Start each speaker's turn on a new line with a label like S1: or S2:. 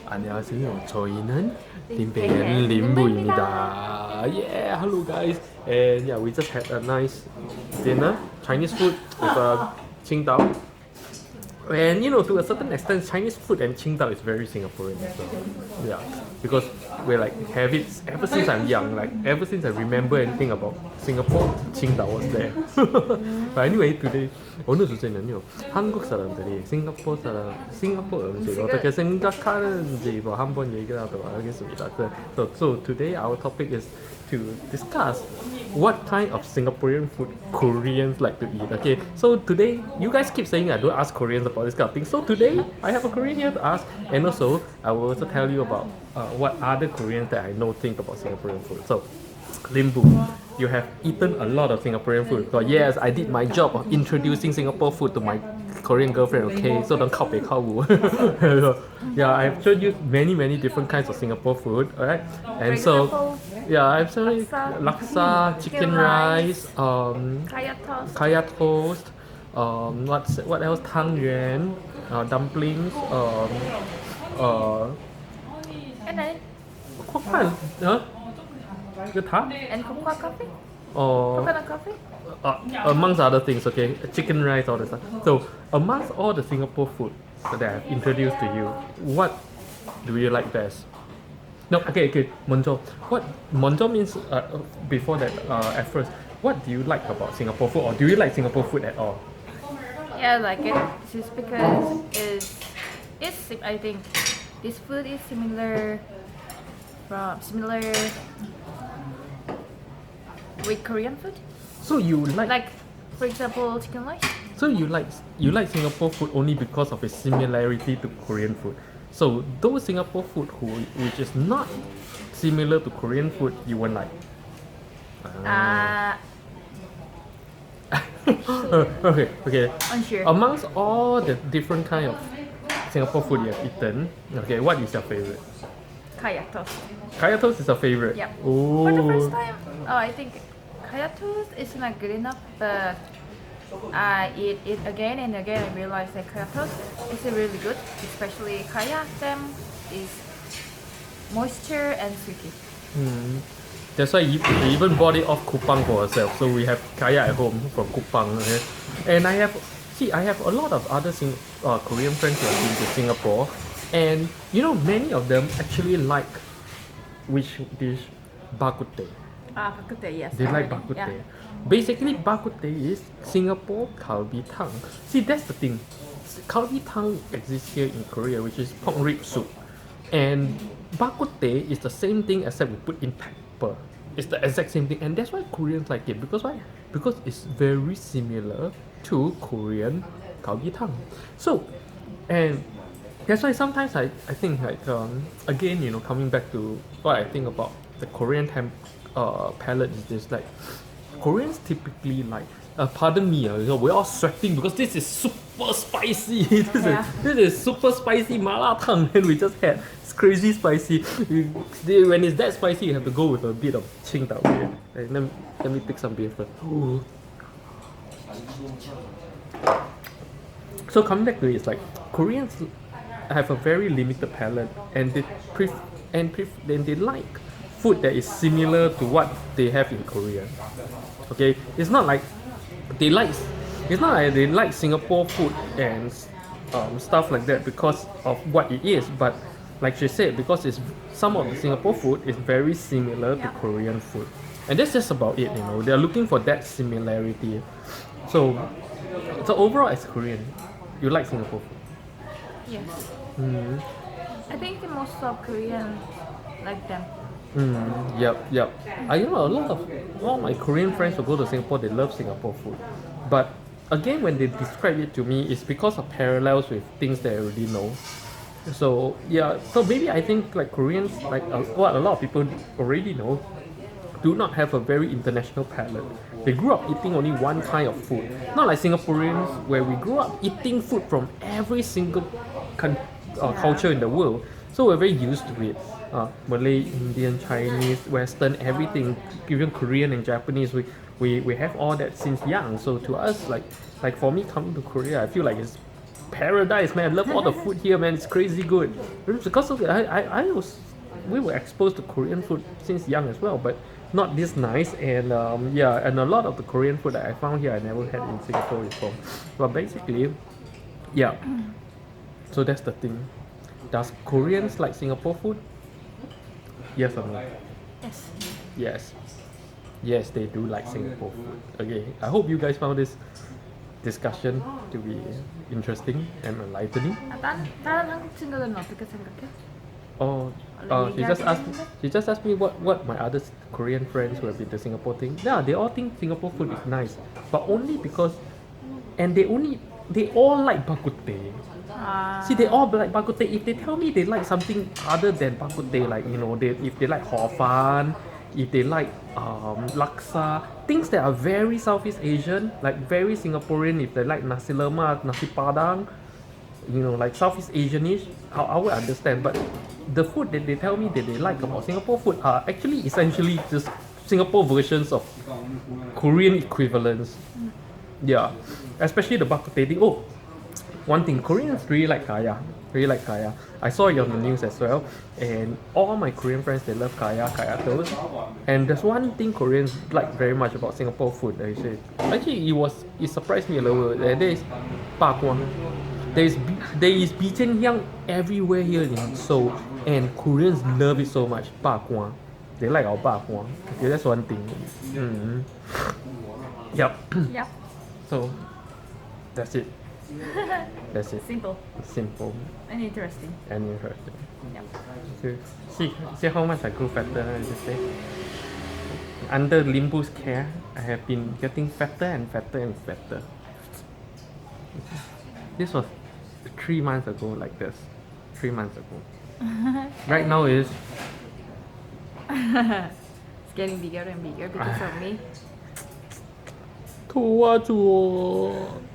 S1: 안녕하세요. 저희는 Limpeh and Limbu입니다. Yeah, hello guys. And yeah, we just had a nice dinner, Chinese food with Qingdao. And you know, to a certain extent, Chinese food and Qingdao is very Singaporean as well. Yeah, because we like have it ever since I'm young. Like ever since I remember anything about Singapore, Qingdao was there. But anyway, today 오늘 주제는요. 한국 사람들이 싱가포르 음식 어떻게 생각하는지 뭐 한번 얘기를 하도록 하겠습니다. So today our topic is to discuss what kind of Singaporean food Koreans like to eat. Okay, so today you guys keep saying I don't ask Koreans about this kind of thing. So today I have a Korean here to ask, and also I will also tell you about what other Koreans that I know think about Singaporean food. So, Limbu, you have eaten a lot of Singaporean food. So yes, I did my job of introducing Singapore food to my Korean girlfriend. Okay, so don't yeah, I've showed you many different kinds of Singapore food. Alright, and so yeah, I've shown you laksa, chicken rice, kaya toast, what else? Tang yuan, dumplings,
S2: And then and cocoa coffee, coconut coffee.
S1: amongst other things, okay, chicken rice, all that stuff. So, amongst all the Singapore food that I've introduced to you, what do you like best? No, okay, Monjo. What Monjo means before that, at first, what do you like about Singapore food, or do you like Singapore food at all?
S2: Yeah, I like it. Just because I think this food is similar with Korean food.
S1: So you
S2: Like, for example, chicken rice.
S1: so you like Singapore food only because of its similarity to Korean food. So those Singapore food which is not similar to Korean food, you won't like. Okay.
S2: Unsure.
S1: Amongst all the different kind of Singapore food you have eaten, okay, what is your favorite?
S2: Kaya toast.
S1: Kaya toast is your favorite.
S2: Yep.
S1: Oh.
S2: For the first time, I think kaya toast is not good enough, but I eat it again and again. I realized that kaya toast is really good, especially kaya stem is moisture and sweety.
S1: That's why you even bought it off Kupang for herself. So we have kaya at home from Kupang. Okay? And I have a lot of other Korean friends who have been to Singapore, and you know many of them actually like which dish? Bak kut teh.
S2: Bak kut teh, yes.
S1: They like bak kut teh. Basically, bak kut teh is Singapore kalbi tang. See, that's the thing. Kalbi tang exists here in Korea, which is pork rib soup. And bak kut teh is the same thing except we put in pepper. It's the exact same thing, and that's why Koreans like it. Because why? Because it's very similar to Korean kalbi tang. So, and that's why sometimes I think like again, you know, coming back to what I think about the Korean palate is this, like Koreans typically like pardon me, you know, we're all sweating because this is super spicy. This is super spicy mala tang, and we just had it's crazy spicy. When it's that spicy, you have to go with a bit of Qingdao. Okay? Let me pick some beer first. Ooh. So coming back to it, it's like Koreans have a very limited palate, and they like food that is similar to what they have in Korea. Okay, it's not like they like Singapore food and stuff like that because of what it is, but like she said, because some of the Singapore food is very similar to Korean food, and that's just about it. You know, they're looking for that similarity. So overall, as Korean, you like Singapore food.
S2: Yes. I think most of Korean like them.
S1: Yep. I know a lot of my Korean friends who go to Singapore, they love Singapore food. But again, when they describe it to me, it's because of parallels with things that I already know. So yeah, so maybe I think like Koreans, like what a lot of people already know, do not have a very international palate. They grew up eating only one kind of food. Not like Singaporeans, where we grew up eating food from every single culture in the world. So we're very used to it. Malay, Indian, Chinese, Western, everything, even Korean and Japanese, we have all that since young. So to us, like for me coming to Korea, I feel like it's paradise, man. I love all the food here, man. It's crazy good. Because of we were exposed to Korean food since young as well, but not this nice. And yeah, and a lot of the Korean food that I found here, I never had in Singapore before. But basically, yeah. So that's the thing. Does Koreans like Singapore food? Yes or no?
S2: Yes.
S1: Yes. Yes, they do like Singapore food. Okay, I hope you guys found this discussion to be interesting and enlightening.
S2: 다른 한국 친구들은 어떻게 생각해?
S1: Oh, she just asked me what my other Korean friends who have been to Singapore think. Yeah, they all think Singapore food is nice, but only because, and they all like bak kut teh. See, they all like bak kut teh. If they tell me they like something other than bak kut teh, like if they like hor fun, if they like laksa, things that are very Southeast Asian, like very Singaporean, if they like nasi lemak, nasi padang, like Southeast Asianish, I would understand. But the food that they tell me that they like about Singapore food are actually essentially just Singapore versions of Korean equivalents. Yeah, especially the bak kut teh thing. Oh, one thing, Koreans really like kaya. Really like kaya. I saw it on the news as well, and all my Korean friends, they love kaya toast. And there's one thing Koreans like very much about Singapore food. Actually, it surprised me a little. There is bak kwa. There is bee hyang everywhere here in Seoul, and Koreans love it so much. Bak kwa. They like our bak kwa. Okay, that's one thing. Yep.
S2: Yep.
S1: So that's it. That's it.
S2: Simple
S1: Simple
S2: and interesting.
S1: and interesting.
S2: Yep.
S1: So, see how much I grew fatter, I just say. Under Limbu's care, I have been getting fatter and fatter and fatter. This was 3 months ago, like this. 3 months ago. Right now is
S2: It's getting bigger and bigger because of me.
S1: 도와줘.